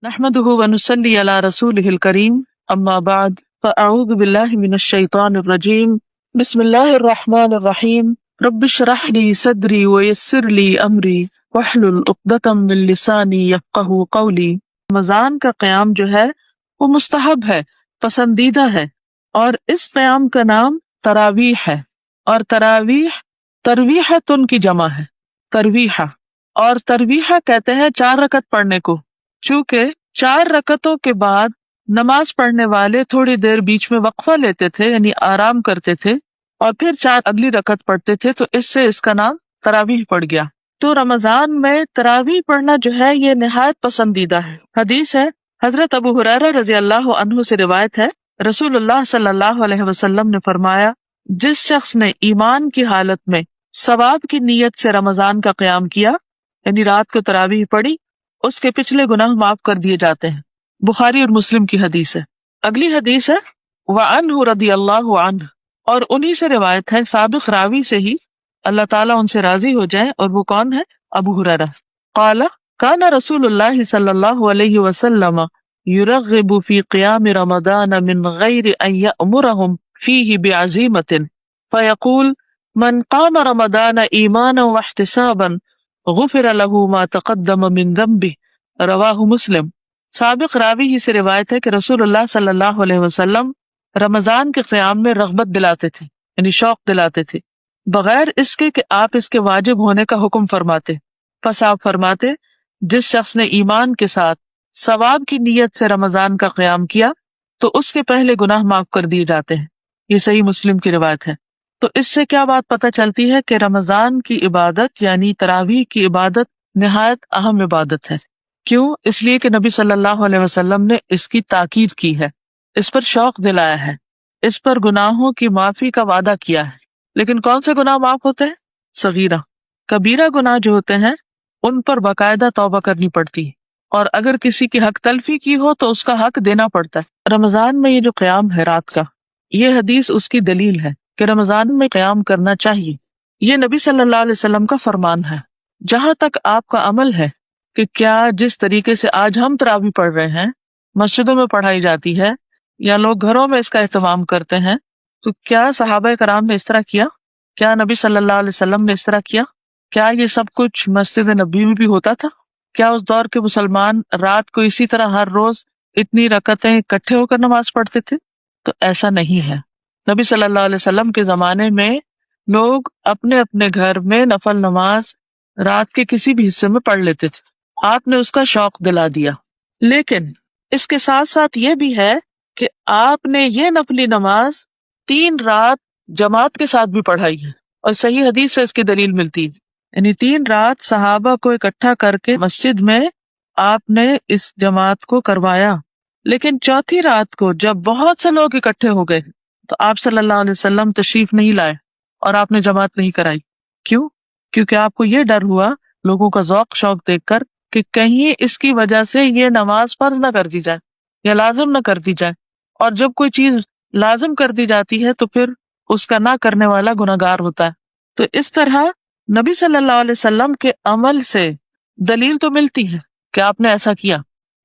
نحمده ونصلي على رسوله الكريم اما بعد فاعوذ بالله من الشيطان الرجيم بسم الله الرحمن الرحيم رب اشرح لي صدري ويسر لي امري واحلل عقدة من لساني يفقهوا قولي۔ رمضان کا قیام جو ہے وہ مستحب ہے، پسندیدہ ہے، اور اس قیام کا نام تراویح ہے، اور تراویح ترویحتن کی جمع ہے، ترویحہ، اور ترویحہ کہتے ہیں 4 رکعت پڑھنے کو۔ چونکہ 4 رکعتوں کے بعد نماز پڑھنے والے تھوڑی دیر بیچ میں وقفہ لیتے تھے، یعنی آرام کرتے تھے، اور پھر 4 اگلی رکعت پڑھتے تھے، تو اس سے اس کا نام تراویح پڑ گیا۔ تو رمضان میں تراویح پڑھنا جو ہے یہ نہایت پسندیدہ ہے۔ حدیث ہے، حضرت ابو ہریرہ رضی اللہ عنہ سے روایت ہے، رسول اللہ صلی اللہ علیہ وسلم نے فرمایا، جس شخص نے ایمان کی حالت میں ثواب کی نیت سے رمضان کا قیام کیا، یعنی رات کو تراویح پڑھی، اس کے پچھلے گناہ معاف کر دیے جاتے ہیں۔ بخاری اور مسلم کی حدیث ہے۔ اگلی حدیث ہے وعنہ رضی اللہ عنہ، اور انہی سے روایت ہے، سابق راوی سے ہی، اللہ تعالیٰ ان سے راضی ہو جائے، اور وہ کون ہے؟ ابو ہریرہ۔ قال کان رسول اللہ صلی اللہ علیہ وسلم یرغب فی قیام رمضان من غیر ان یأمرہم فیہ بعزیمۃ فیقول من قام رمضان ایمانا واحتسابا غفر له ما تقدم من ذنبه، رواہ مسلم۔ سابق راوی ہی سے روایت ہے کہ رسول اللہ صلی اللہ علیہ وسلم رمضان کے قیام میں رغبت دلاتے تھے، یعنی شوق دلاتے تھے، بغیر اس کے کہ آپ اس کے واجب ہونے کا حکم فرماتے۔ پس آپ فرماتے، جس شخص نے ایمان کے ساتھ ثواب کی نیت سے رمضان کا قیام کیا تو اس کے پہلے گناہ معاف کر دیے جاتے ہیں۔ یہ صحیح مسلم کی روایت ہے۔ تو اس سے کیا بات پتہ چلتی ہے کہ رمضان کی عبادت یعنی تراویح کی عبادت نہایت اہم عبادت ہے۔ کیوں؟ اس لیے کہ نبی صلی اللہ علیہ وسلم نے اس کی تاکید کی ہے، اس پر شوق دلایا ہے، اس پر گناہوں کی معافی کا وعدہ کیا ہے۔ لیکن کون سے گناہ معاف ہوتے ہیں؟ صغیرہ، کبیرہ گناہ جو ہوتے ہیں ان پر باقاعدہ توبہ کرنی پڑتی ہے، اور اگر کسی کی حق تلفی کی ہو تو اس کا حق دینا پڑتا ہے۔ رمضان میں یہ جو قیام ہے رات کا، یہ حدیث اس کی دلیل ہے کہ رمضان میں قیام کرنا چاہیے۔ یہ نبی صلی اللہ علیہ وسلم کا فرمان ہے۔ جہاں تک آپ کا عمل ہے کہ کیا جس طریقے سے آج ہم تراویح پڑھ رہے ہیں، مسجدوں میں پڑھائی جاتی ہے یا لوگ گھروں میں اس کا اہتمام کرتے ہیں، تو کیا صحابہ کرام نے اس طرح کیا؟ کیا نبی صلی اللہ علیہ وسلم نے اس طرح کیا؟ کیا یہ سب کچھ مسجد نبوی میں بھی ہوتا تھا؟ کیا اس دور کے مسلمان رات کو اسی طرح ہر روز اتنی رکعتیں اکٹھے ہو کر نماز پڑھتے تھے؟ تو ایسا نہیں ہے۔ نبی صلی اللہ علیہ وسلم کے زمانے میں لوگ اپنے اپنے گھر میں نفل نماز رات کے کسی بھی حصے میں پڑھ لیتے تھے۔ آپ نے اس کا شوق دلا دیا۔ لیکن اس کے ساتھ ساتھ یہ بھی ہے کہ آپ نے یہ نفلی نماز 3 رات جماعت کے ساتھ بھی پڑھائی ہے، اور صحیح حدیث سے اس کی دلیل ملتی ہے۔ یعنی 3 رات صحابہ کو اکٹھا کر کے مسجد میں آپ نے اس جماعت کو کروایا، لیکن 4تھی رات کو جب بہت سے لوگ اکٹھے ہو گئے تو آپ صلی اللہ علیہ وسلم تشریف نہیں لائے اور آپ نے جماعت نہیں کرائی۔ کیوں؟ کیونکہ آپ کو یہ ڈر ہوا لوگوں کا ذوق شوق دیکھ کر کہ کہیں اس کی وجہ سے یہ نماز فرض نہ کر دی جائے یا لازم نہ کر دی جائے، اور جب کوئی چیز لازم کر دی جاتی ہے تو پھر اس کا نہ کرنے والا گناہگار ہوتا ہے۔ تو اس طرح نبی صلی اللہ علیہ وسلم کے عمل سے دلیل تو ملتی ہے کہ آپ نے ایسا کیا،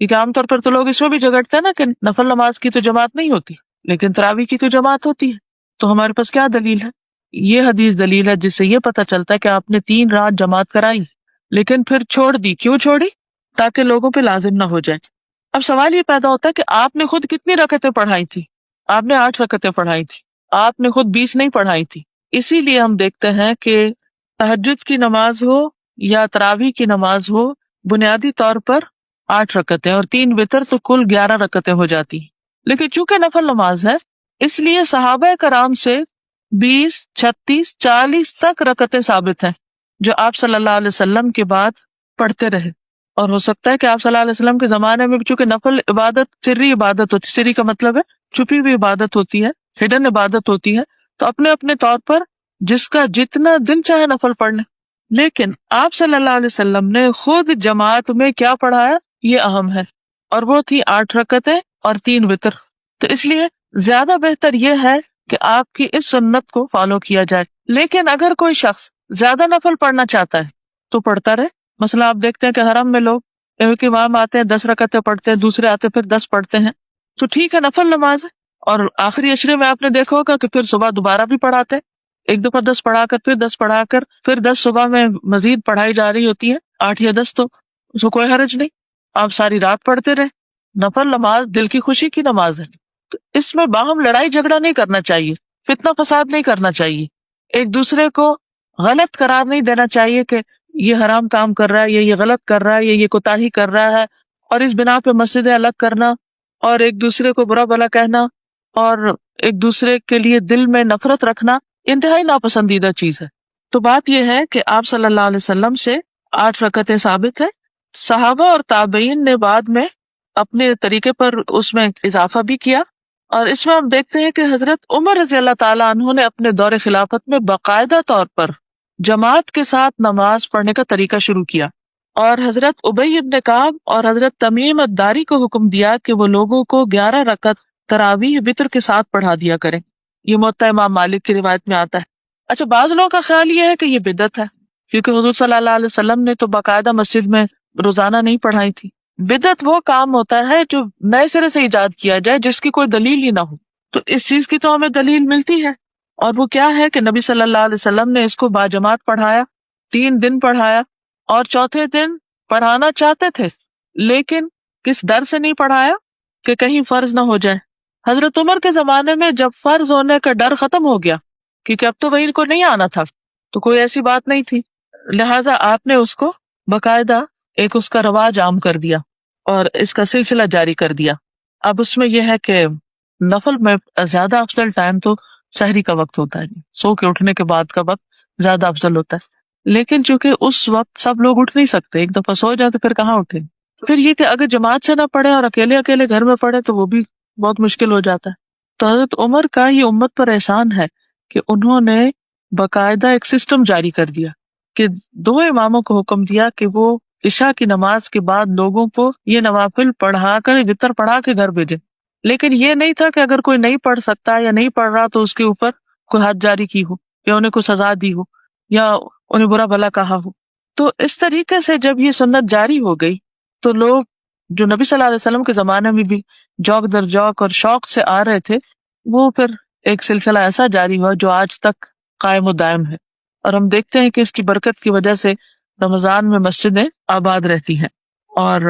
کیونکہ عام طور پر تو لوگ اس میں بھی جھگڑتے ہیں نا کہ نفل نماز کی تو جماعت نہیں ہوتی لیکن تراویح کی تو جماعت ہوتی ہے۔ تو ہمارے پاس کیا دلیل ہے؟ یہ حدیث دلیل ہے، جس سے یہ پتہ چلتا ہے کہ آپ نے 3 رات جماعت کرائی لیکن پھر چھوڑ دی۔ کیوں چھوڑی؟ تاکہ لوگوں پہ لازم نہ ہو جائے۔ اب سوال یہ پیدا ہوتا ہے کہ آپ نے خود کتنی رکعتیں پڑھائی تھی؟ آپ نے 8 رکعتیں پڑھائی تھی، آپ نے خود 20 نہیں پڑھائی تھی۔ اسی لیے ہم دیکھتے ہیں کہ تہجد کی نماز ہو یا تراویح کی نماز ہو، بنیادی طور پر 8 رکعتیں اور 3 وتر، تو کل 11 رکعتیں ہو جاتی ہیں۔ لیکن چونکہ نفل نماز ہے اس لیے صحابہ کرام سے 20، 36، 40 تک رکعتیں ثابت ہیں جو آپ صلی اللہ علیہ وسلم کے بعد پڑھتے رہے۔ اور ہو سکتا ہے کہ آپ صلی اللہ علیہ وسلم کے زمانے میں بھی چونکہ نفل عبادت سری عبادت ہوتی، سری کا مطلب ہے چھپی ہوئی عبادت ہوتی ہے، ہڈن عبادت ہوتی ہے، تو اپنے اپنے طور پر جس کا جتنا دل چاہے نفل پڑھ لیں۔ لیکن آپ صلی اللہ علیہ وسلم نے خود جماعت میں کیا پڑھایا یہ اہم ہے، اور وہ تھی 8 رکعتیں اور 3 وتر۔ تو اس لیے زیادہ بہتر یہ ہے کہ آپ کی اس سنت کو فالو کیا جائے۔ لیکن اگر کوئی شخص زیادہ نفل پڑھنا چاہتا ہے تو پڑھتا رہے۔ مثلا آپ دیکھتے ہیں کہ حرم میں لوگ ایک امام آتے ہیں 10 رکعتیں پڑھتے ہیں، دوسرے آتے پھر 10 پڑھتے ہیں، تو ٹھیک ہے نفل نماز ہے. اور آخری عشرے میں آپ نے دیکھا ہوگا کہ پھر صبح دوبارہ بھی پڑھاتے ہیں، ایک دفعہ 10 پڑھا کر پھر 10 پڑھا کر پھر 10 صبح میں مزید پڑھائی جا رہی ہوتی ہے، 8 یا 10. تو اس کو کوئی حرج نہیں، آپ ساری رات پڑھتے رہے. نفل نماز دل کی خوشی کی نماز ہے، تو اس میں باہم لڑائی جھگڑا نہیں کرنا چاہیے، فتنہ فساد نہیں کرنا چاہیے، ایک دوسرے کو غلط قرار نہیں دینا چاہیے کہ یہ حرام کام کر رہا ہے، یہ غلط کر رہا ہے، یہ کوتاہی کر رہا ہے، اور اس بنا پہ مسجدیں الگ کرنا اور ایک دوسرے کو برا بھلا کہنا اور ایک دوسرے کے لیے دل میں نفرت رکھنا انتہائی ناپسندیدہ چیز ہے. تو بات یہ ہے کہ آپ صلی اللہ علیہ وسلم سے 8 رکعتیں ثابت ہے. صحابہ اور تابعین نے بعد میں اپنے طریقے پر اس میں اضافہ بھی کیا، اور اس میں ہم دیکھتے ہیں کہ حضرت عمر رضی اللہ تعالیٰ عنہ نے اپنے دور خلافت میں باقاعدہ طور پر جماعت کے ساتھ نماز پڑھنے کا طریقہ شروع کیا، اور حضرت ابی ابن کعب اور حضرت تمیم الداری کو حکم دیا کہ وہ لوگوں کو 11 رکعت تراویح وتر کے ساتھ پڑھا دیا کریں. یہ موطا امام مالک کی روایت میں آتا ہے. اچھا، بعض لوگوں کا خیال یہ ہے کہ یہ بدعت ہے، کیونکہ حضور صلی اللہ علیہ وسلم نے تو باقاعدہ مسجد میں روزانہ نہیں پڑھائی تھی. بدعت وہ کام ہوتا ہے جو نئے سرے سے ایجاد کیا جائے، جس کی کوئی دلیل ہی نہ ہو. تو اس چیز کی تو ہمیں دلیل ملتی ہے، اور وہ کیا ہے کہ نبی صلی اللہ علیہ وسلم نے اس کو باجماعت پڑھایا، 3 دن پڑھایا، اور چوتھے دن پڑھانا چاہتے تھے لیکن کس ڈر سے نہیں پڑھایا کہ کہیں فرض نہ ہو جائے. حضرت عمر کے زمانے میں جب فرض ہونے کا ڈر ختم ہو گیا، کیونکہ اب تو وہی کو نہیں آنا تھا، تو کوئی ایسی بات نہیں تھی، لہٰذا آپ نے اس کو باقاعدہ ایک اس کا رواج عام کر دیا اور اس کا سلسلہ جاری کر دیا. اب اس میں یہ ہے کہ نفل میں زیادہ افضل ٹائم تو سحری کا وقت ہوتا ہے، سو کے اٹھنے کے بعد کا وقت زیادہ افضل ہوتا ہے. لیکن چونکہ اس وقت سب لوگ اٹھ نہیں سکتے، ایک دفعہ سو جائے تو پھر کہاں اٹھیں. پھر یہ کہ اگر جماعت سے نہ پڑھے اور اکیلے اکیلے گھر میں پڑھے تو وہ بھی بہت مشکل ہو جاتا ہے. تو حضرت عمر کا یہ امت پر احسان ہے کہ انہوں نے باقاعدہ ایک سسٹم جاری کر دیا کہ 2 اماموں کو حکم دیا کہ وہ عشاء کی نماز کے بعد لوگوں کو یہ نوافل پڑھا کر وتر پڑھا کے گھر بھیجے. لیکن یہ نہیں تھا کہ اگر کوئی نہیں پڑھ سکتا یا نہیں پڑھ رہا تو اس کے اوپر کوئی حد جاری کی ہو یا انہیں کوئی سزا دی ہو یا انہیں برا بھلا کہا ہو. تو اس طریقے سے جب یہ سنت جاری ہو گئی تو لوگ جو نبی صلی اللہ علیہ وسلم کے زمانے میں بھی جوق در جوق اور شوق سے آ رہے تھے، وہ پھر ایک سلسلہ ایسا جاری ہوا جو آج تک قائم و دائم ہے. اور ہم دیکھتے ہیں کہ اس کی برکت کی وجہ سے رمضان میں مسجدیں آباد رہتی ہیں، اور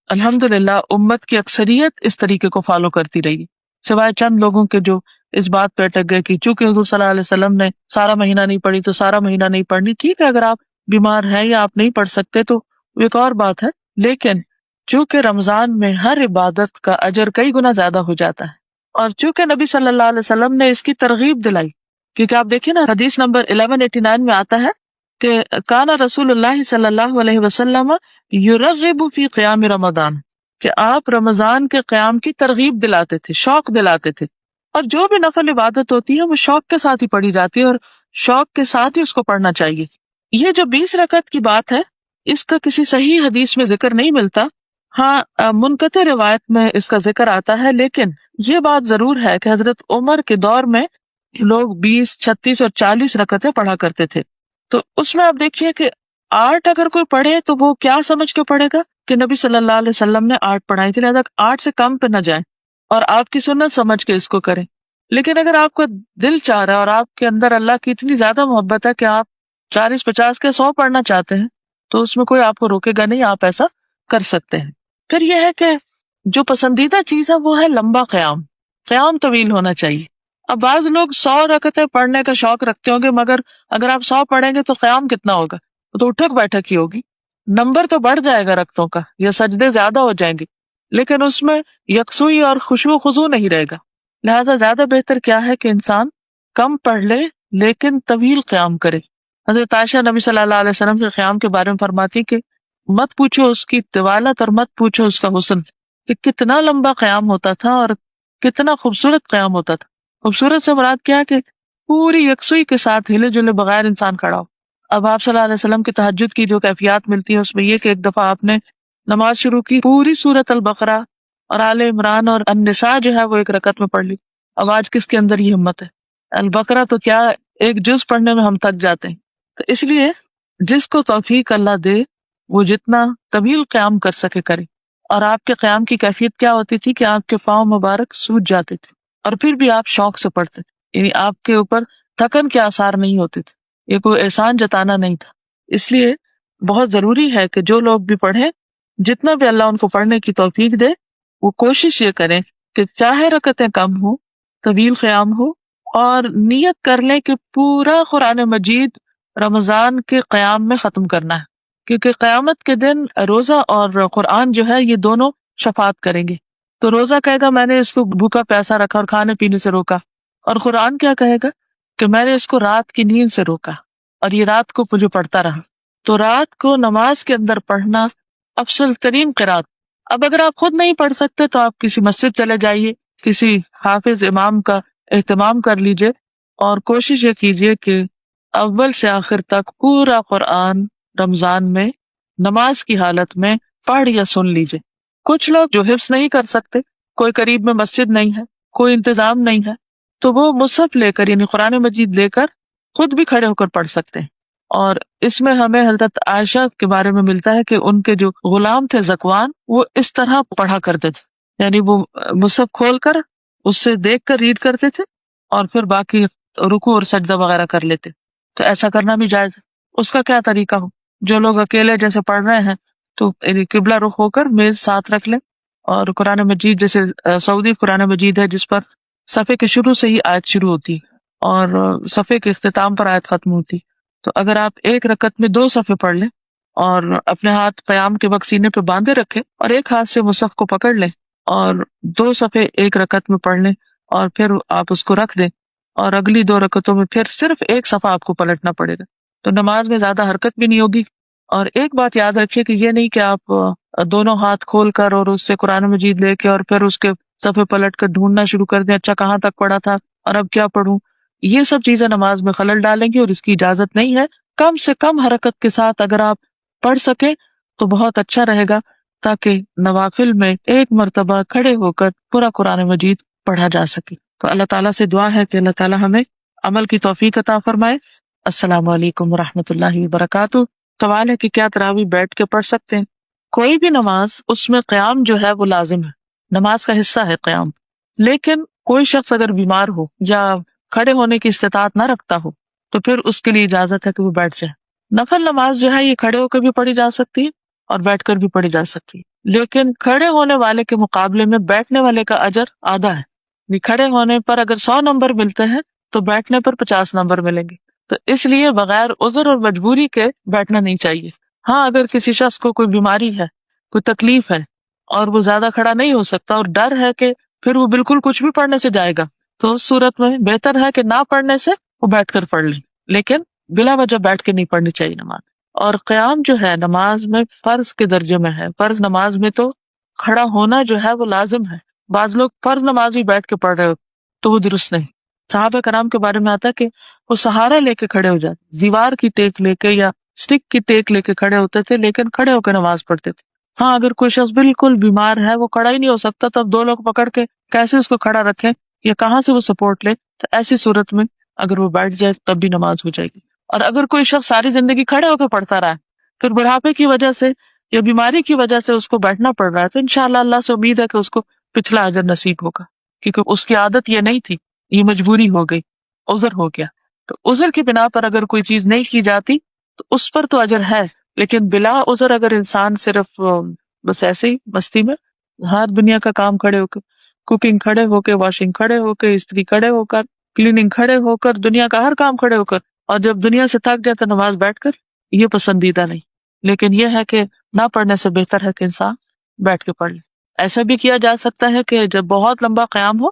الحمدللہ امت کی اکثریت اس طریقے کو فالو کرتی رہی، سوائے چند لوگوں کے جو اس بات پہ اٹک گئے کہ چونکہ حضور صلی اللہ علیہ وسلم نے سارا مہینہ نہیں پڑھی تو سارا مہینہ نہیں پڑھنی. ٹھیک ہے، اگر آپ بیمار ہیں یا آپ نہیں پڑھ سکتے تو وہ ایک اور بات ہے، لیکن چونکہ رمضان میں ہر عبادت کا اجر کئی گنا زیادہ ہو جاتا ہے، اور چونکہ نبی صلی اللہ علیہ وسلم نے اس کی ترغیب دلائی، کیونکہ آپ دیکھیں نا حدیث نمبر 1189 میں آتا ہے کہ کان رسول اللہ صلی اللہ علیہ وسلم یرغب فی قیام رمضان، کہ آپ رمضان کے قیام کی ترغیب دلاتے تھے، شوق دلاتے تھے. اور جو بھی نفل عبادت ہوتی ہے وہ شوق کے ساتھ ہی پڑھی جاتی ہے، اور شوق کے ساتھ ہی اس کو پڑھنا چاہیے. یہ جو 20 رکعت کی بات ہے اس کا کسی صحیح حدیث میں ذکر نہیں ملتا، ہاں منقطع روایت میں اس کا ذکر آتا ہے، لیکن یہ بات ضرور ہے کہ حضرت عمر کے دور میں لوگ 20، 36 اور 40 رکعتیں پڑھا کرتے تھے. تو اس میں آپ دیکھیے کہ 8 اگر کوئی پڑھے تو وہ کیا سمجھ کے پڑھے گا کہ نبی صلی اللہ علیہ وسلم نے 8 پڑھائی تھی، لہٰذا 8 سے کم پہ نہ جائیں اور آپ کی سنت سمجھ کے اس کو کریں. لیکن اگر آپ کا دل چاہ رہا ہے اور آپ کے اندر اللہ کی اتنی زیادہ محبت ہے کہ آپ 40، 50 کے 100 پڑھنا چاہتے ہیں تو اس میں کوئی آپ کو روکے گا نہیں، آپ ایسا کر سکتے ہیں. پھر یہ ہے کہ جو پسندیدہ چیز ہے وہ ہے لمبا قیام، قیام طویل ہونا چاہیے. اب بعض لوگ 100 رکعتیں پڑھنے کا شوق رکھتے ہوں گے، مگر اگر آپ 100 پڑھیں گے تو قیام کتنا ہوگا؟ تو اٹھک بیٹھک ہی ہوگی، نمبر تو بڑھ جائے گا رکعتوں کا یا سجدے زیادہ ہو جائیں گے، لیکن اس میں یکسوئی اور خشوع و خضوع نہیں رہے گا. لہٰذا زیادہ بہتر کیا ہے کہ انسان کم پڑھ لے لیکن طویل قیام کرے. حضرت عائشہ نبی صلی اللہ علیہ وسلم کے قیام کے بارے میں فرماتی کہ مت پوچھو اس کی طوالت اور مت پوچھو اس کا حسن، کہ کتنا لمبا قیام ہوتا تھا اور کتنا خوبصورت قیام ہوتا تھا. خوبصورت سے مراد کیا کہ پوری یکسوئی کے ساتھ ہلے جلے بغیر انسان کھڑا ہو. اب آپ صلی اللہ علیہ وسلم کی تہجد کی جو کیفیات ملتی ہیں اس میں یہ کہ ایک دفعہ آپ نے نماز شروع کی، پوری سورۃ البقرہ اور آل عمران اور النساء جو ہے وہ ایک رکعت میں پڑھ لی. اب آج کس کے اندر یہ ہمت ہے؟ البقرہ تو کیا ایک جز پڑھنے میں ہم تک جاتے ہیں. تو اس لیے جس کو توفیق اللہ دے وہ جتنا طویل قیام کر سکے کرے. اور آپ کے قیام کی کیفیت کیا ہوتی تھی کہ آپ کے پاؤں مبارک سوج جاتے تھے اور پھر بھی آپ شوق سے پڑھتے تھے، یعنی آپ کے اوپر تھکن کے آثار نہیں ہوتے تھے. یہ کوئی احسان جتانا نہیں تھا. اس لیے بہت ضروری ہے کہ جو لوگ بھی پڑھیں، جتنا بھی اللہ ان کو پڑھنے کی توفیق دے، وہ کوشش یہ کریں کہ چاہے رکعتیں کم ہوں، طویل قیام ہو، اور نیت کر لیں کہ پورا قرآن مجید رمضان کے قیام میں ختم کرنا ہے، کیونکہ قیامت کے دن روزہ اور قرآن جو ہے یہ دونوں شفاعت کریں گے. تو روزہ کہے گا میں نے اس کو بھوکا پیاسا رکھا اور کھانے پینے سے روکا، اور قرآن کیا کہے گا کہ میں نے اس کو رات کی نیند سے روکا اور یہ رات کو مجھے پڑھتا رہا. تو رات کو نماز کے اندر پڑھنا افضل ترین قرات. اب اگر آپ خود نہیں پڑھ سکتے تو آپ کسی مسجد چلے جائیے، کسی حافظ امام کا اہتمام کر لیجئے، اور کوشش یہ کیجئے کہ اول سے آخر تک پورا قرآن رمضان میں نماز کی حالت میں پڑھ یا سن لیجئے. کچھ لوگ جو حفظ نہیں کر سکتے، کوئی قریب میں مسجد نہیں ہے، کوئی انتظام نہیں ہے، تو وہ مصحف لے کر یعنی قرآن مجید لے کر خود بھی کھڑے ہو کر پڑھ سکتے ہیں. اور اس میں ہمیں حضرت عائشہ کے بارے میں ملتا ہے کہ ان کے جو غلام تھے زکوان، وہ اس طرح پڑھا کرتے تھے، یعنی وہ مصحف کھول کر اس سے دیکھ کر ریڈ کرتے تھے اور پھر باقی رکوع اور سجدہ وغیرہ کر لیتے. تو ایسا کرنا بھی جائز ہے. اس کا کیا طریقہ ہو، جو لوگ اکیلے جیسے پڑھ رہے ہیں تو قبلہ رخ ہو کر میز ساتھ رکھ لیں، اور قرآن مجید جیسے سعودی قرآن مجید ہے جس پر صفحے کے شروع سے ہی آیت شروع ہوتی اور صفحے کے اختتام پر آیت ختم ہوتی، تو اگر آپ ایک رکعت میں 2 صفحے پڑھ لیں اور اپنے ہاتھ قیام کے وقت سینے پہ باندھے رکھیں اور ایک ہاتھ سے مصحف کو پکڑ لیں اور 2 صفحے ایک رکعت میں پڑھ لیں اور پھر آپ اس کو رکھ دیں، اور اگلی 2 رکعتوں میں پھر صرف ایک صفحہ آپ کو پلٹنا پڑے گا، تو نماز میں زیادہ حرکت بھی نہیں ہوگی. اور ایک بات یاد رکھیے کہ یہ نہیں کہ آپ دونوں ہاتھ کھول کر اور اس سے قرآن مجید لے کے اور پھر اس کے صفحے پلٹ کر ڈھونڈنا شروع کر دیں، اچھا کہاں تک پڑھا تھا اور اب کیا پڑھوں. یہ سب چیزیں نماز میں خلل ڈالیں گی اور اس کی اجازت نہیں ہے. کم سے کم حرکت کے ساتھ اگر آپ پڑھ سکیں تو بہت اچھا رہے گا، تاکہ نوافل میں ایک مرتبہ کھڑے ہو کر پورا قرآن مجید پڑھا جا سکے. تو اللہ تعالیٰ سے دعا ہے کہ اللہ تعالیٰ ہمیں عمل کی توفیق عطا فرمائے. السلام علیکم ورحمۃ اللہ وبرکاتہ. سوال ہے کہ کیا تراویح بیٹھ کے پڑھ سکتے ہیں؟ کوئی بھی نماز اس میں قیام جو ہے وہ لازم ہے، نماز کا حصہ ہے قیام، لیکن کوئی شخص اگر بیمار ہو یا کھڑے ہونے کی استطاعت نہ رکھتا ہو تو پھر اس کے لیے اجازت ہے کہ وہ بیٹھ جائے. نفل نماز جو ہے یہ کھڑے ہو کے بھی پڑھی جا سکتی ہے اور بیٹھ کر بھی پڑھی جا سکتی ہے، لیکن کھڑے ہونے والے کے مقابلے میں بیٹھنے والے کا اجر آدھا ہے. کھڑے ہونے پر اگر 100 نمبر ملتے ہیں تو بیٹھنے پر 50 نمبر ملیں گے. تو اس لیے بغیر عذر اور مجبوری کے بیٹھنا نہیں چاہیے. ہاں اگر کسی شخص کو کوئی بیماری ہے، کوئی تکلیف ہے اور وہ زیادہ کھڑا نہیں ہو سکتا اور ڈر ہے کہ پھر وہ بالکل کچھ بھی پڑھنے سے جائے گا، تو اس صورت میں بہتر ہے کہ نہ پڑھنے سے وہ بیٹھ کر پڑھ لیں، لیکن بلا وجہ بیٹھ کے نہیں پڑھنی چاہیے نماز. اور قیام جو ہے نماز میں فرض کے درجے میں ہے. فرض نماز میں تو کھڑا ہونا جو ہے وہ لازم ہے. بعض لوگ فرض نماز بھی بیٹھ کے پڑھ رہے ہو تو وہ درست نہیں. صحابہ کرام کے بارے میں آتا ہے کہ وہ سہارا لے کے کھڑے ہو جاتے، دیوار کی ٹیک لے کے یا اسٹک کی ٹیک لے کے کھڑے ہوتے تھے، لیکن کھڑے ہو کے نماز پڑھتے تھے. ہاں اگر کوئی شخص بالکل بیمار ہے، وہ کھڑا ہی نہیں ہو سکتا، تب 2 لوگ پکڑ کے کیسے اس کو کھڑا رکھیں یا کہاں سے وہ سپورٹ لے، تو ایسی صورت میں اگر وہ بیٹھ جائے تب بھی نماز ہو جائے گی. اور اگر کوئی شخص ساری زندگی کھڑے ہو کے پڑھتا رہا، پھر بڑھاپے کی وجہ سے یا بیماری کی وجہ سے اس کو بیٹھنا پڑ رہا ہے، تو انشاءاللہ اللہ سے امید ہے کہ اس کو پچھلا اجر نصیب ہوگا، کیونکہ اس کی عادت یہ نہیں تھی، یہ مجبوری ہو گئی، عذر ہو گیا. تو عذر کی بنا پر اگر کوئی چیز نہیں کی جاتی تو اس پر تو اجر ہے، لیکن بلا عذر اگر انسان صرف بس ایسے ہی مستی میں ہر دنیا کا کام کھڑے ہو کے، کوکنگ کھڑے ہو کے، واشنگ کھڑے ہو کے، استری کھڑے ہو کر، کلیننگ کھڑے ہو کر، دنیا کا ہر کام کھڑے ہو کر، اور جب دنیا سے تھک جائے تو نماز بیٹھ کر، یہ پسندیدہ نہیں. لیکن یہ ہے کہ نہ پڑھنے سے بہتر ہے کہ انسان بیٹھ کے پڑھ لے. ایسا بھی کیا جا سکتا ہے کہ جب بہت لمبا قیام ہو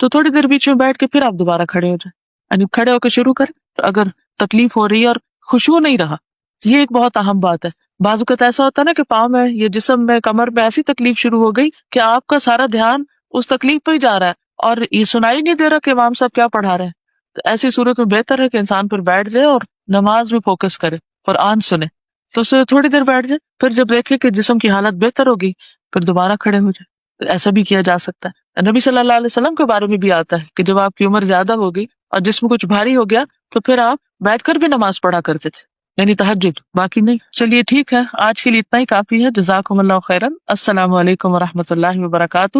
تو تھوڑی دیر بیچ میں بیٹھ کے پھر آپ دوبارہ کھڑے ہو جائیں، یعنی کھڑے ہو کے شروع کریں. تو اگر تکلیف ہو رہی ہے اور خشوع نہیں رہا، یہ ایک بہت اہم بات ہے. بعض اوقات ایسا ہوتا ہے نا کہ پاؤں میں، یہ جسم میں، کمر میں ایسی تکلیف شروع ہو گئی کہ آپ کا سارا دھیان اس تکلیف پہ ہی جا رہا ہے اور یہ سنائی نہیں دے رہا کہ امام صاحب کیا پڑھا رہے ہیں. تو ایسی صورت میں بہتر ہے کہ انسان پھر بیٹھ جائے اور نماز میں فوکس کرے، قرآن سنے. تو اسے تھوڑی دیر بیٹھ جائے، پھر جب دیکھے کہ جسم کی حالت بہتر ہوگی پھر دوبارہ کھڑے ہو جائے. تو ایسا بھی کیا جا سکتا ہے. نبی صلی اللہ علیہ وسلم کے بارے میں بھی آتا ہے کہ جب آپ کی عمر زیادہ ہو گئی اور جسم کچھ بھاری ہو گیا تو پھر آپ بیٹھ کر بھی نماز پڑھا کرتے تھے. یعنی تہجد، باقی نہیں. چلیے ٹھیک ہے، آج کے لیے اتنا ہی کافی ہے. جزاکم اللہ خیرا. السلام علیکم ورحمۃ اللہ وبرکاتہ.